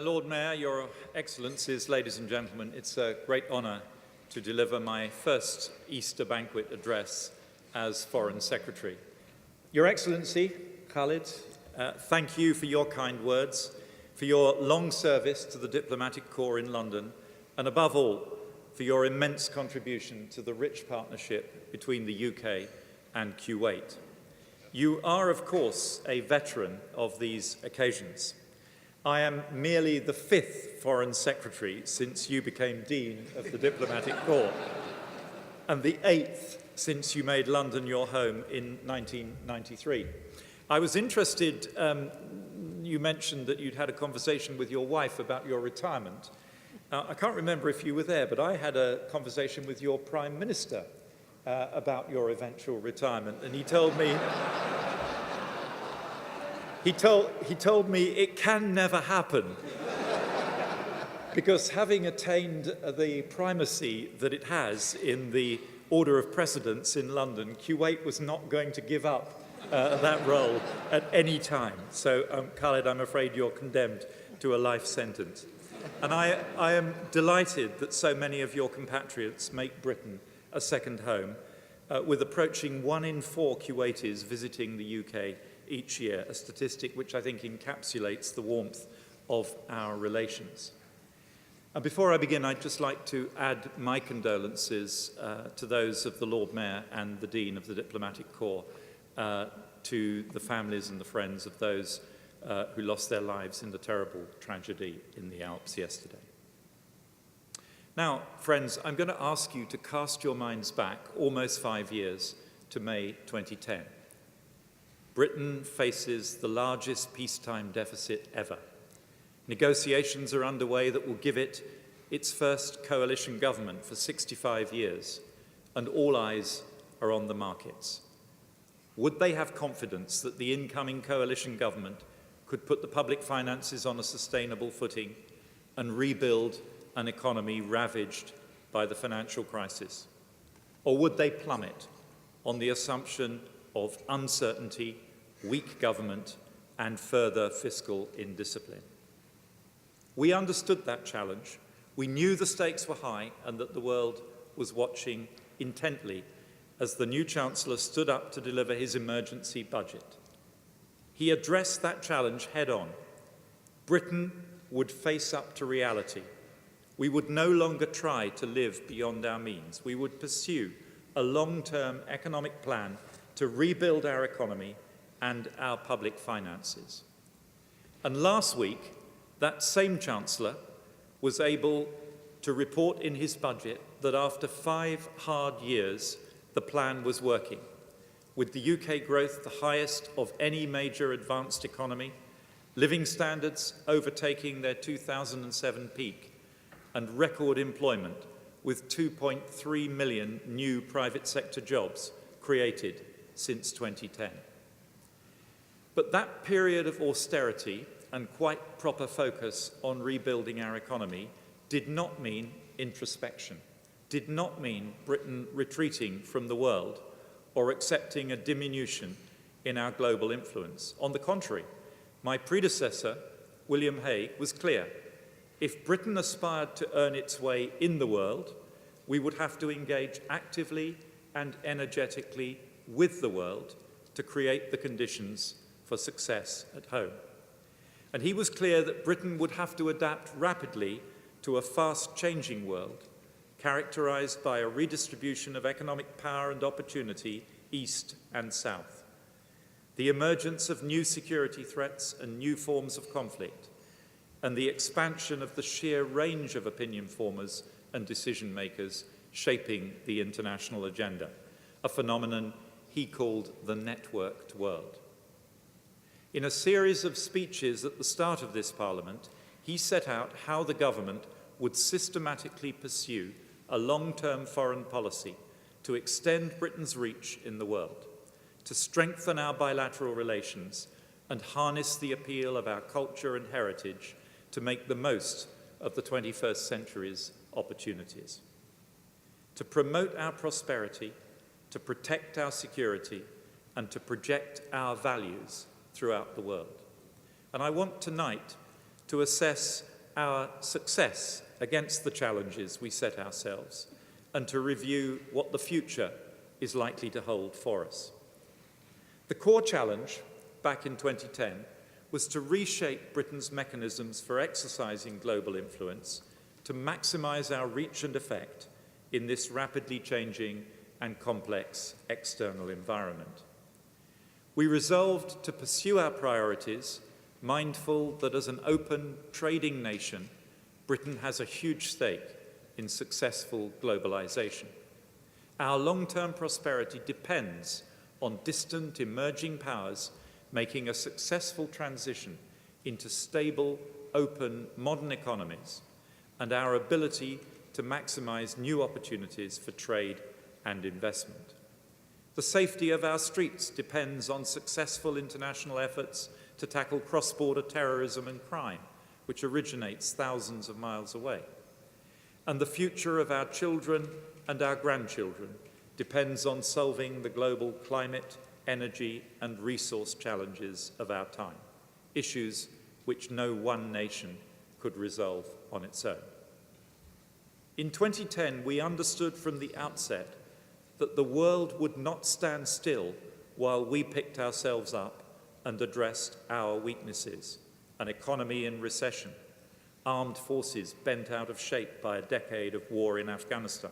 My Lord Mayor, Your Excellencies, ladies and gentlemen, it's a great honour to deliver my first Easter banquet address as Foreign Secretary. Your Excellency, Khaled, thank you for your kind words, for your long service to the diplomatic corps in London, and above all, for your immense contribution to the rich partnership between the UK and Kuwait. You are, of course, a veteran of these occasions. I am merely the 5th Foreign Secretary since you became Dean of the Diplomatic Corps, and the 8th since you made London your home in 1993. I was interested, you mentioned that you'd had a conversation with your wife about your retirement. I can't remember if you were there, but I had a conversation with your Prime Minister about your eventual retirement, and he told me He told me it can never happen because having attained the primacy that it has in the order of precedence in London, Kuwait was not going to give up that role at any time. So, Khaled, I'm afraid you're condemned to a life sentence. And I am delighted that so many of your compatriots make Britain a second home, with approaching 1 in 4 Kuwaitis visiting the UK each year, a statistic which I think encapsulates the warmth of our relations. And before I begin, I'd just like to add my condolences to those of the Lord Mayor and the Dean of the Diplomatic Corps, to the families and the friends of those who lost their lives in the terrible tragedy in the Alps yesterday. Now, friends, I'm going to ask you to cast your minds back almost 5 years to May 2010. Britain faces the largest peacetime deficit ever. Negotiations are underway that will give it its first coalition government for 65 years, and all eyes are on the markets. Would they have confidence that the incoming coalition government could put the public finances on a sustainable footing and rebuild an economy ravaged by the financial crisis? Or would they plummet on the assumption of uncertainty, weak government, and further fiscal indiscipline? We understood that challenge. We knew the stakes were high and that the world was watching intently as the new Chancellor stood up to deliver his emergency budget. He addressed that challenge head-on. Britain would face up to reality. We would no longer try to live beyond our means. We would pursue a long-term economic plan to rebuild our economy and our public finances. And last week, that same Chancellor was able to report in his budget that after 5 hard years, the plan was working, with the UK growth the highest of any major advanced economy, living standards overtaking their 2007 peak, and record employment with 2.3 million new private sector jobs created since 2010. But that period of austerity and quite proper focus on rebuilding our economy did not mean introspection, did not mean Britain retreating from the world or accepting a diminution in our global influence. On the contrary, my predecessor, William Hague, was clear. If Britain aspired to earn its way in the world, we would have to engage actively and energetically with the world to create the conditions for success at home. And he was clear that Britain would have to adapt rapidly to a fast-changing world, characterized by a redistribution of economic power and opportunity east and south, the emergence of new security threats and new forms of conflict, and the expansion of the sheer range of opinion formers and decision-makers shaping the international agenda, a phenomenon he called the networked world. In a series of speeches at the start of this Parliament, he set out how the government would systematically pursue a long-term foreign policy to extend Britain's reach in the world, to strengthen our bilateral relations and harness the appeal of our culture and heritage to make the most of the 21st century's opportunities, to promote our prosperity, to protect our security, and to project our values throughout the world. And I want tonight to assess our success against the challenges we set ourselves and to review what the future is likely to hold for us. The core challenge back in 2010 was to reshape Britain's mechanisms for exercising global influence to maximize our reach and effect in this rapidly changing and complex external environment. We resolved to pursue our priorities, mindful that as an open trading nation, Britain has a huge stake in successful globalization. Our long-term prosperity depends on distant emerging powers making a successful transition into stable, open, modern economies, and our ability to maximize new opportunities for trade and investment. The safety of our streets depends on successful international efforts to tackle cross-border terrorism and crime, which originates thousands of miles away. And the future of our children and our grandchildren depends on solving the global climate, energy, and resource challenges of our time, issues which no one nation could resolve on its own. In 2010, we understood from the outset that the world would not stand still while we picked ourselves up and addressed our weaknesses, an economy in recession, armed forces bent out of shape by a decade of war in Afghanistan,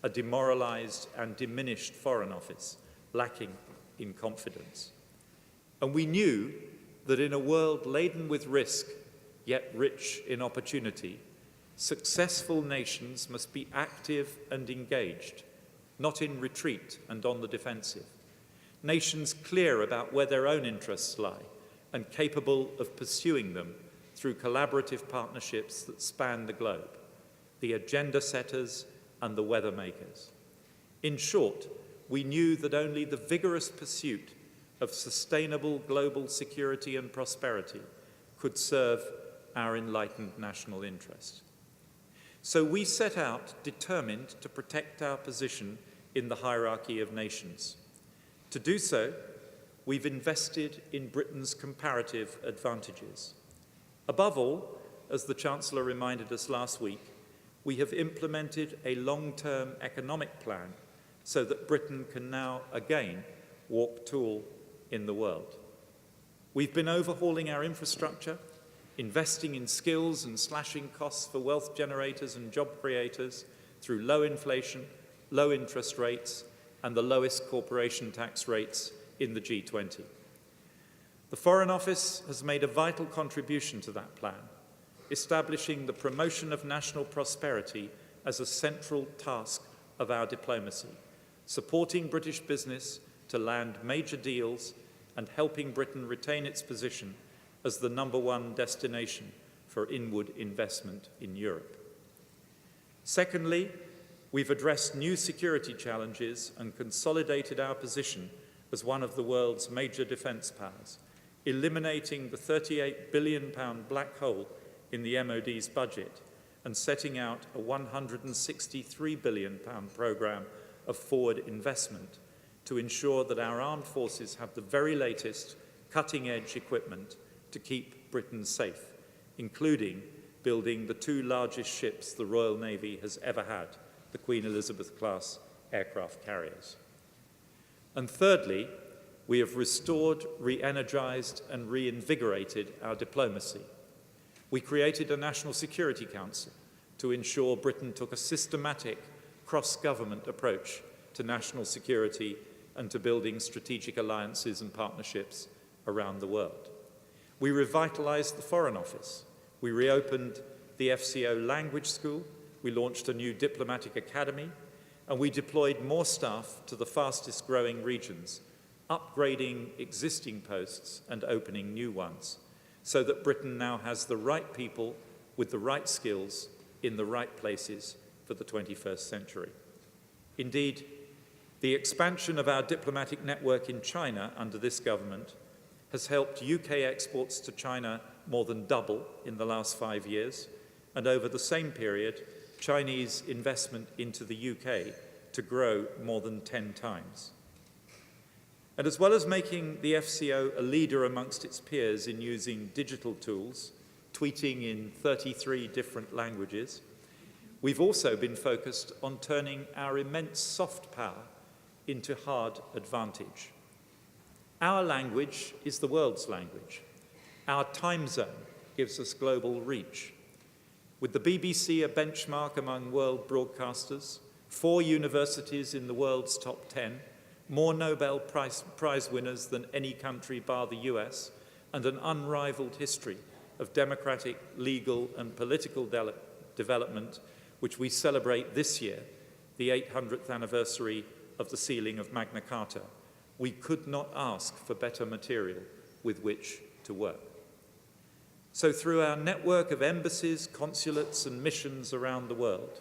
a demoralized and diminished Foreign Office lacking in confidence. And we knew that in a world laden with risk, yet rich in opportunity, successful nations must be active and engaged, not in retreat and on the defensive. Nations clear about where their own interests lie and capable of pursuing them through collaborative partnerships that span the globe, the agenda setters and the weather makers. In short, we knew that only the vigorous pursuit of sustainable global security and prosperity could serve our enlightened national interest. So we set out determined to protect our position in the hierarchy of nations. To do so, we've invested in Britain's comparative advantages. Above all, as the Chancellor reminded us last week, we have implemented a long-term economic plan so that Britain can now again walk tall in the world. We've been overhauling our infrastructure, investing in skills and slashing costs for wealth generators and job creators through low inflation, low interest rates, and the lowest corporation tax rates in the G20. The Foreign Office has made a vital contribution to that plan, establishing the promotion of national prosperity as a central task of our diplomacy, supporting British business to land major deals and helping Britain retain its position as the #1 destination for inward investment in Europe. Secondly, we've addressed new security challenges and consolidated our position as one of the world's major defence powers, eliminating the £38 billion black hole in the MOD's budget and setting out a £163 billion programme of forward investment to ensure that our armed forces have the very latest cutting-edge equipment to keep Britain safe, including building the 2 largest ships the Royal Navy has ever had, the Queen Elizabeth-class aircraft carriers. And thirdly, we have restored, re-energised and reinvigorated our diplomacy. We created a National Security Council to ensure Britain took a systematic cross-government approach to national security and to building strategic alliances and partnerships around the world. We revitalised the Foreign Office. We reopened the FCO Language School. We launched a new diplomatic academy, and we deployed more staff to the fastest growing regions, upgrading existing posts and opening new ones, so that Britain now has the right people with the right skills in the right places for the 21st century. Indeed, the expansion of our diplomatic network in China under this government has helped UK exports to China more than double in the last 5 years, and over the same period, Chinese investment into the UK to grow more than 10 times. And as well as making the FCO a leader amongst its peers in using digital tools, tweeting in 33 different languages. We've also been focused on turning our immense soft power into hard advantage. Our language is the world's language. Our time zone gives us global reach. With the BBC a benchmark among world broadcasters, 4 universities in the world's top 10, more Nobel Prize winners than any country bar the US, and an unrivaled history of democratic, legal, and political development, which we celebrate this year, the 800th anniversary of the sealing of Magna Carta, we could not ask for better material with which to work. So through our network of embassies, consulates, and missions around the world,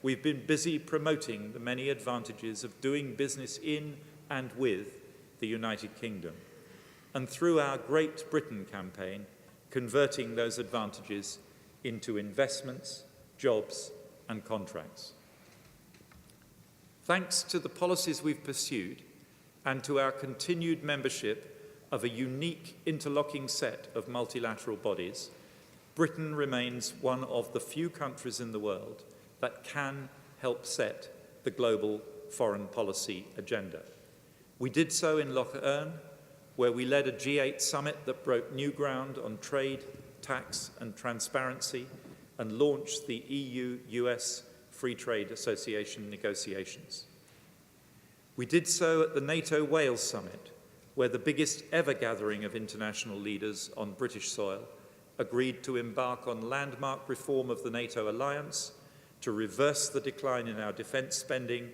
we've been busy promoting the many advantages of doing business in and with the United Kingdom, and through our Great Britain campaign, converting those advantages into investments, jobs, and contracts. Thanks to the policies we've pursued and to our continued membership of a unique interlocking set of multilateral bodies, Britain remains one of the few countries in the world that can help set the global foreign policy agenda. We did so in Lough Erne, where we led a G8 summit that broke new ground on trade, tax, and transparency, and launched the EU-US Free Trade Association negotiations. We did so at the NATO Wales Summit, where the biggest ever gathering of international leaders on British soil agreed to embark on landmark reform of the NATO alliance, to reverse the decline in our defence spending,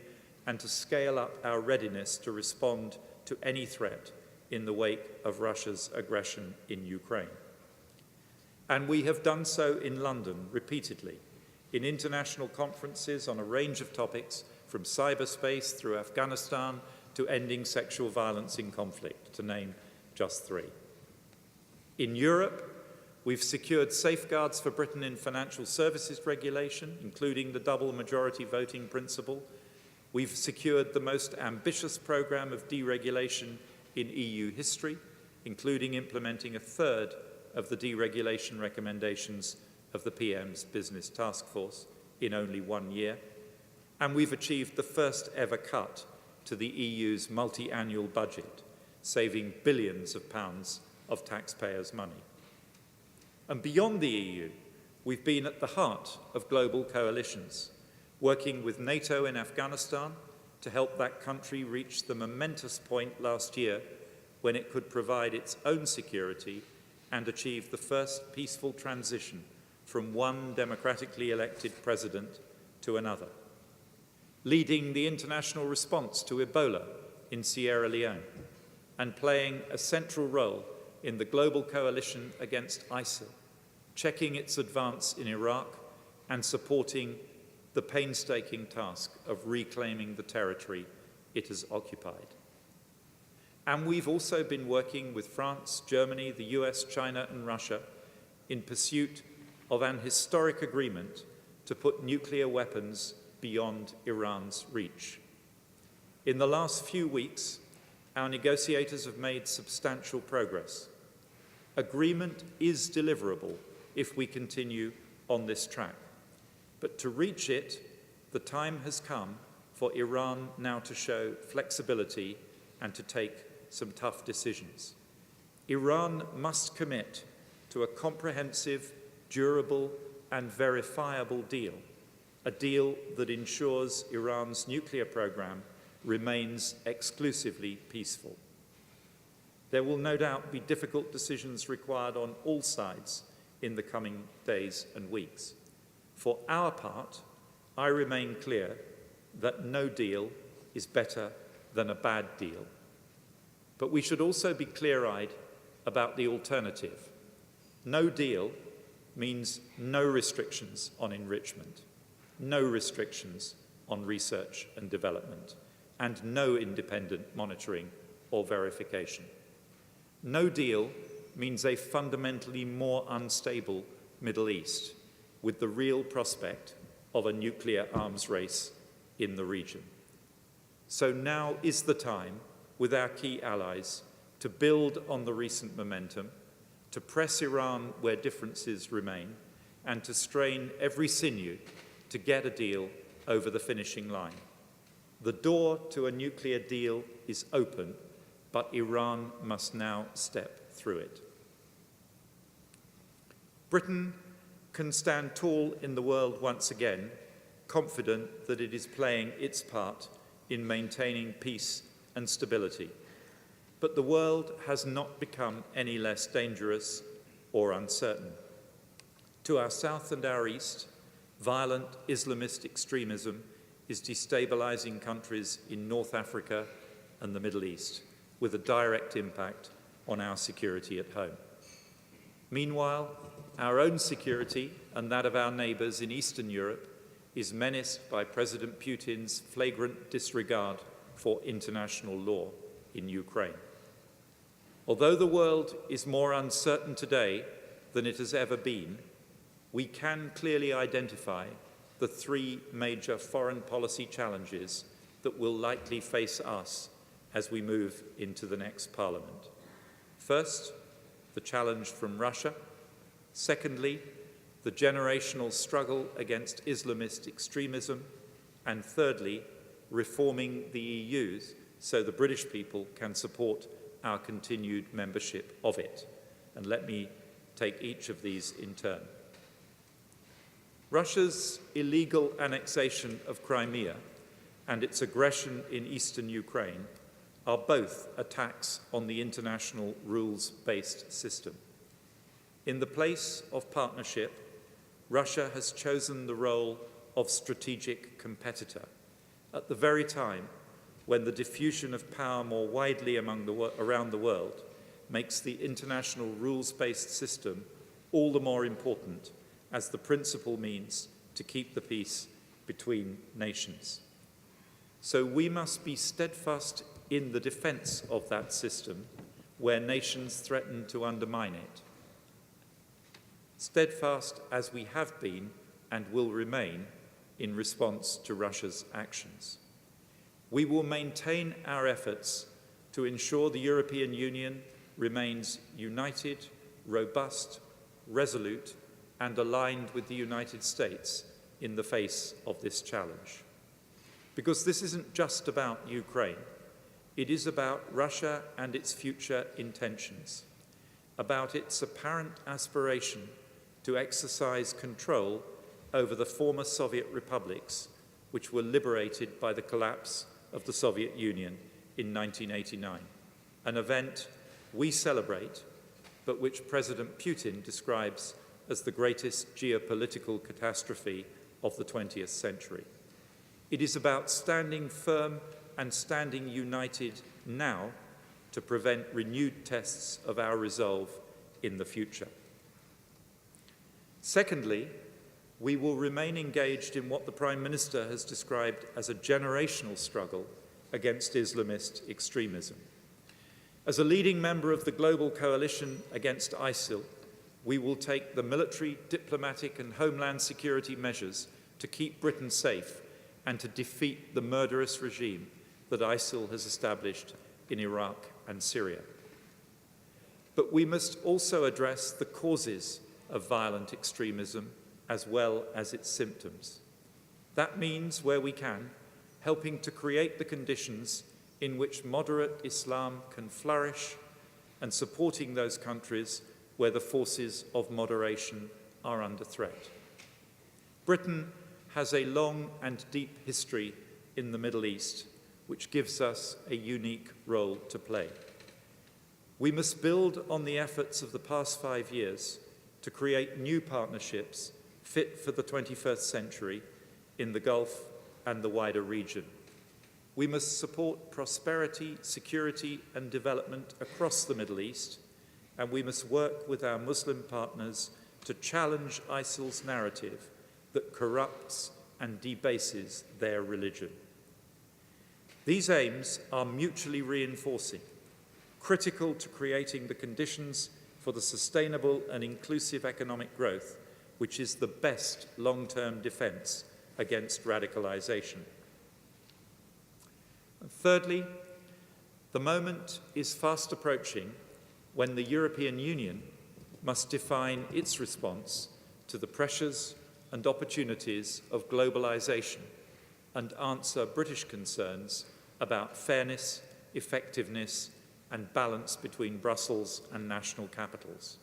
and to scale up our readiness to respond to any threat in the wake of Russia's aggression in Ukraine. And we have done so in London repeatedly, in international conferences on a range of topics, from cyberspace through Afghanistan to ending sexual violence in conflict, to name just 3. In Europe, we've secured safeguards for Britain in financial services regulation, including the double majority voting principle. We've secured the most ambitious programme of deregulation in EU history, including implementing a third of the deregulation recommendations of the PM's Business Task Force in only 1 year. And we've achieved the first ever cut to the EU's multi-annual budget, saving billions of pounds of taxpayers' money. And beyond the EU, we've been at the heart of global coalitions, working with NATO in Afghanistan to help that country reach the momentous point last year when it could provide its own security and achieve the first peaceful transition from one democratically elected president to another. Leading the international response to Ebola in Sierra Leone, and playing a central role in the global coalition against ISIL, checking its advance in Iraq and supporting the painstaking task of reclaiming the territory it has occupied. And we've also been working with France, Germany, the US, China, and Russia in pursuit of an historic agreement to put nuclear weapons beyond Iran's reach. In the last few weeks, our negotiators have made substantial progress. Agreement is deliverable if we continue on this track. But to reach it, the time has come for Iran now to show flexibility and to take some tough decisions. Iran must commit to a comprehensive, durable, and verifiable deal, a deal that ensures Iran's nuclear program remains exclusively peaceful. There will no doubt be difficult decisions required on all sides in the coming days and weeks. For our part, I remain clear that no deal is better than a bad deal. But we should also be clear-eyed about the alternative. No deal means no restrictions on enrichment, no restrictions on research and development, and no independent monitoring or verification. No deal means a fundamentally more unstable Middle East, with the real prospect of a nuclear arms race in the region. So now is the time, with our key allies, to build on the recent momentum, to press Iran where differences remain, and to strain every sinew to get a deal over the finishing line. The door to a nuclear deal is open, but Iran must now step through it. Britain can stand tall in the world once again, confident that it is playing its part in maintaining peace and stability. But the world has not become any less dangerous or uncertain. To our south and our east, violent Islamist extremism is destabilizing countries in North Africa and the Middle East, with a direct impact on our security at home. Meanwhile, our own security and that of our neighbors in Eastern Europe is menaced by President Putin's flagrant disregard for international law in Ukraine. Although the world is more uncertain today than it has ever been, we can clearly identify the three major foreign policy challenges that will likely face us as we move into the next Parliament. First, the challenge from Russia. Secondly, the generational struggle against Islamist extremism. And thirdly, reforming the EU so the British people can support our continued membership of it. And let me take each of these in turn. Russia's illegal annexation of Crimea and its aggression in eastern Ukraine are both attacks on the international rules-based system. In the place of partnership, Russia has chosen the role of strategic competitor at the very time when the diffusion of power more widely around the world makes the international rules-based system all the more important as the principal means to keep the peace between nations. So we must be steadfast in the defense of that system where nations threaten to undermine it. Steadfast as we have been and will remain in response to Russia's actions. We will maintain our efforts to ensure the European Union remains united, robust, resolute, and aligned with the United States in the face of this challenge. Because this isn't just about Ukraine. It is about Russia and its future intentions, about its apparent aspiration to exercise control over the former Soviet republics, which were liberated by the collapse of the Soviet Union in 1989, an event we celebrate, but which President Putin describes as the greatest geopolitical catastrophe of the 20th century. It is about standing firm and standing united now to prevent renewed tests of our resolve in the future. Secondly, we will remain engaged in what the Prime Minister has described as a generational struggle against Islamist extremism. As a leading member of the global coalition against ISIL, we will take the military, diplomatic and homeland security measures to keep Britain safe and to defeat the murderous regime that ISIL has established in Iraq and Syria. But we must also address the causes of violent extremism as well as its symptoms. That means, where we can, helping to create the conditions in which moderate Islam can flourish and supporting those countries where the forces of moderation are under threat. Britain has a long and deep history in the Middle East, which gives us a unique role to play. We must build on the efforts of the past 5 years to create new partnerships fit for the 21st century in the Gulf and the wider region. We must support prosperity, security, and development across the Middle East, and we must work with our Muslim partners to challenge ISIL's narrative that corrupts and debases their religion. These aims are mutually reinforcing, critical to creating the conditions for the sustainable and inclusive economic growth, which is the best long-term defense against radicalization. And thirdly, the moment is fast approaching when the European Union must define its response to the pressures and opportunities of globalisation and answer British concerns about fairness, effectiveness and balance between Brussels and national capitals.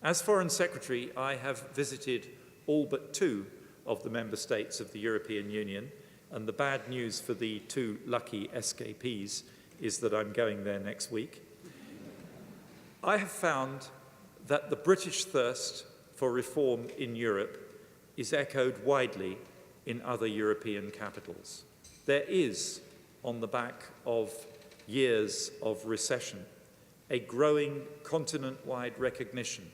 As Foreign Secretary, I have visited all but 2 of the member states of the European Union, and the bad news for the 2 lucky escapees is that I'm going there next week. I have found that the British thirst for reform in Europe is echoed widely in other European capitals. There is, on the back of years of recession, a growing continent-wide recognition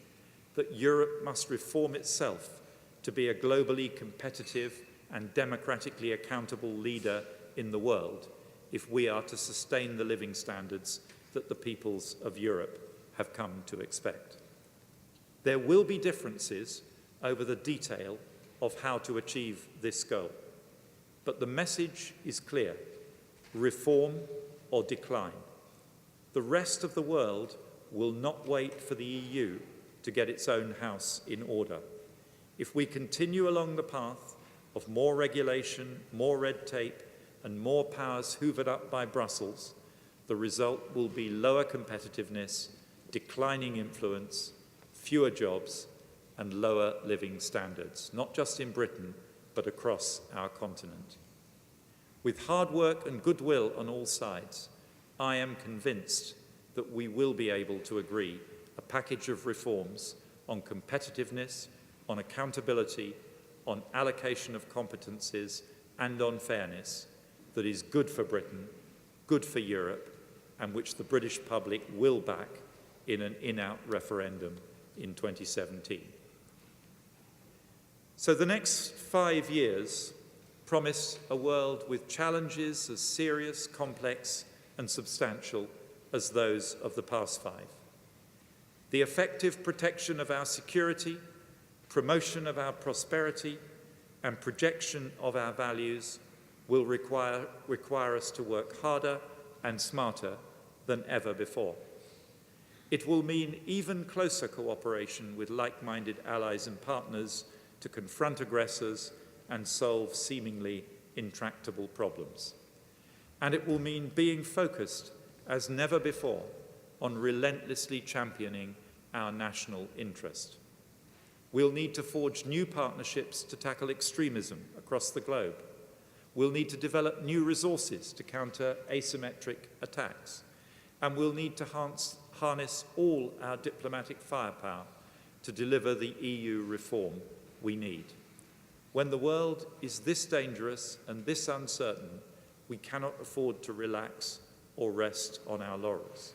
that Europe must reform itself to be a globally competitive and democratically accountable leader in the world if we are to sustain the living standards that the peoples of Europe have come to expect. There will be differences over the detail of how to achieve this goal, but the message is clear: reform or decline. The rest of the world will not wait for the EU to get its own house in order. If we continue along the path of more regulation, more red tape, and more powers hoovered up by Brussels, the result will be lower competitiveness, declining influence, fewer jobs, and lower living standards, not just in Britain, but across our continent. With hard work and goodwill on all sides, I am convinced that we will be able to agree a package of reforms on competitiveness, on accountability, on allocation of competencies, and on fairness that is good for Britain, good for Europe, and which the British public will back in an in-out referendum in 2017. So the next 5 years promise a world with challenges as serious, complex, and substantial as those of the past 5. The effective protection of our security, promotion of our prosperity, and projection of our values will require us to work harder and smarter than ever before. It will mean even closer cooperation with like-minded allies and partners to confront aggressors and solve seemingly intractable problems. And it will mean being focused as never before on relentlessly championing our national interest. We'll need to forge new partnerships to tackle extremism across the globe. We'll need to develop new resources to counter asymmetric attacks. And we'll need to harness all our diplomatic firepower to deliver the EU reform we need. When the world is this dangerous and this uncertain, we cannot afford to relax or rest on our laurels.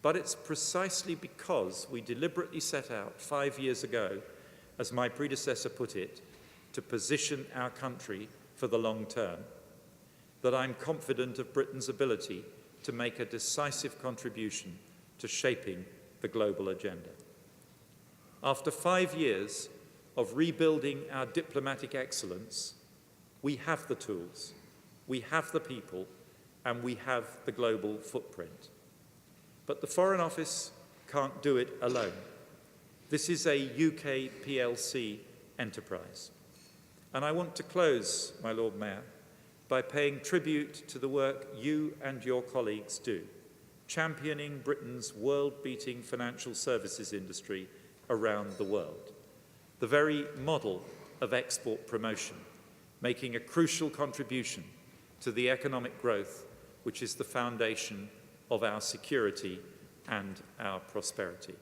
But it's precisely because we deliberately set out 5 years ago, as my predecessor put it, to position our country for the long term, that I'm confident of Britain's ability to make a decisive contribution to shaping the global agenda. After 5 years of rebuilding our diplomatic excellence, we have the tools, we have the people, and we have the global footprint. But the Foreign Office can't do it alone. This is a UK PLC enterprise. And I want to close, my Lord Mayor, by paying tribute to the work you and your colleagues do, championing Britain's world-beating financial services industry around the world, the very model of export promotion, making a crucial contribution to the economic growth which is the foundation of our security and our prosperity.